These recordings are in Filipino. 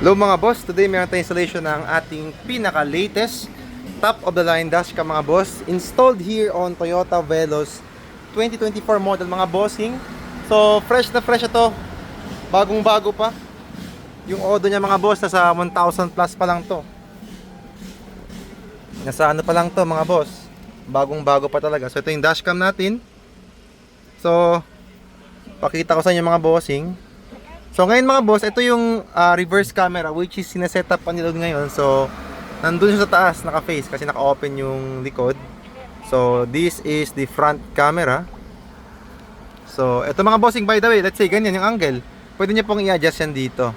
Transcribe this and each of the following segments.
Hello mga boss, today meron tayong installation ng ating pinaka-latest top of the line dashcam mga boss, installed here on Toyota Veloz 2024 model mga bossing. So fresh na fresh ito, bagong bago pa. Yung odo niya mga boss, nasa 1,000 plus pa lang to. Nasa ano pa lang to mga boss, bagong bago pa talaga. So ito yung dashcam natin. So pakita ko sa inyo mga bossing. So ngayon mga boss, ito yung reverse camera which is sineset up pa nila ngayon. So nandun siya sa taas, naka-face kasi naka-open yung likod. So this is the front camera. So ito mga bossing, by the way, let's say ganyan yung angle, pwede nyo pong i-adjust yan dito.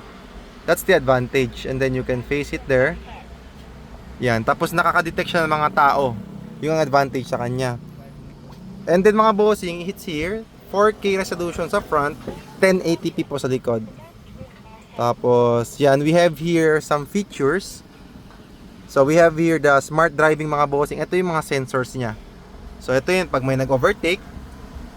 That's the advantage. And then you can face it there. Yan, tapos nakaka-detect siya ng mga tao. Yung advantage sa kanya. And then mga bossing, hits here 4K resolution sa front, 1080p po sa likod. Tapos, yan, we have here some features. So, we have here the smart driving mga bossing. Ito yung mga sensors niya. So, ito yun, pag may nag-overtake,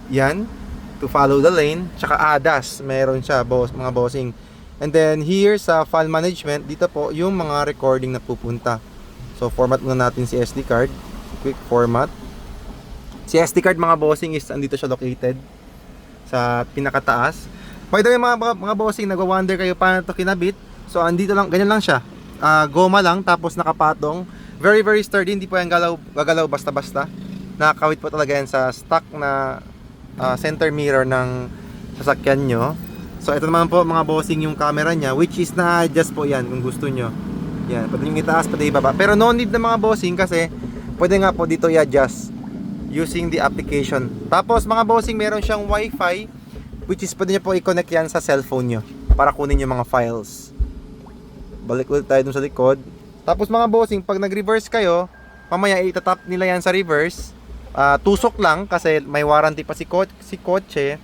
yan, to follow the lane. Tsaka ADAS, meron siya, mga bossing. And then, here sa file management, dito po yung mga recording na pupunta. So, format muna natin si SD card. Quick format. Si SD card mga bossing is andito siya located sa pinakataas. By the way mga bossing, nagwa-wonder kayo paano ito kinabit. So andito lang, ganyan lang siya. Goma lang, tapos nakapatong. Very very sturdy, hindi po yan gagalaw basta-basta. Nakakawit po talaga yan sa stock na center mirror ng sasakyan nyo. So ito naman po mga bossing yung camera nya, which is na-adjust po yan kung gusto nyo. Yan, pwede yung itaas, pwede ibaba. Pero no need na mga bossing kasi pwede nga po dito i-adjust using the application. Tapos mga bossing, meron siyang wifi which is pwede nyo po i-connect yan sa cellphone nyo para kunin yung mga files. Balik ulit tayo dun sa likod. Tapos mga bossing, pag nag-reverse kayo, mamaya itatap nila yan sa reverse. Tusok lang kasi may warranty pa si kotse.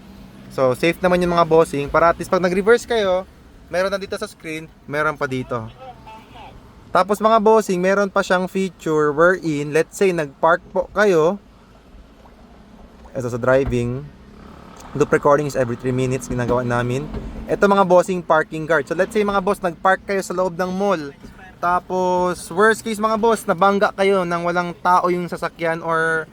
So safe naman yung mga bossing, para at least pag nag-reverse kayo, meron na dito sa screen, meron pa dito. Tapos mga bossing, meron pa siyang feature wherein, let's say nag-park po kayo. Ito sa driving, loop recording is every 3 minutes ginagawa namin. Ito mga bossing, parking guard. So let's say mga boss, nag-park kayo sa loob ng mall. Tapos worst case mga boss, nabangga kayo nang walang tao yung sasakyan, or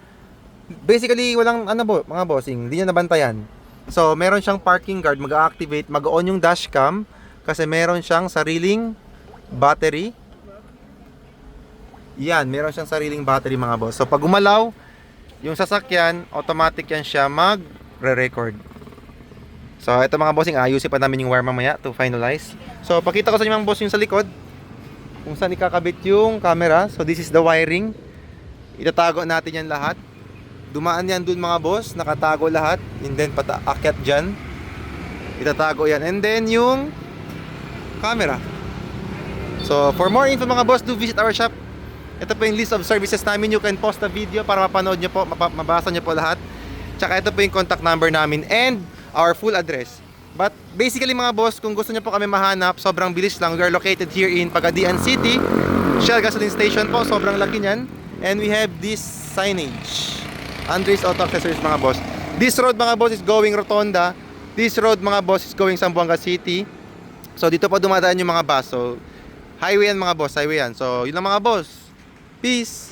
basically walang ano po mga bossing, hindi niya nabantayan. So meron siyang parking guard, mag-activate, mag-on yung dashcam kasi meron siyang sariling battery. Yan, meron siyang sariling battery mga boss. So pag gumalaw yung sasakyan, automatic yan siya magre-record. So ito mga bossing, ayusin pa namin yung wire mamaya to finalize. So pakita ko sa inyo mga boss yung sa likod kung saan ikakabit yung camera. So this is the wiring. Itatago natin yan lahat. Dumaan yan dun mga boss, nakatago lahat. And then pata-akyat dyan, itatago yan. And then yung camera. So for more info mga boss, do visit our shop. Ito po yung list of services namin. You can post the video para mapanood nyo po, mabasa nyo po lahat. Tsaka ito po yung contact number namin and our full address. But basically mga boss, kung gusto nyo po kami mahanap, sobrang bilis lang. We are located here in Pagadian City, Shell Gasoline Station po, sobrang laki nyan. And we have this signage, Andres Auto Accessories mga boss. This road mga boss is going Rotonda. This road mga boss is going Zamboanga City. So dito po dumadaan yung mga bus. So highway yan mga boss, highway yan. So yun lang mga boss. Peace!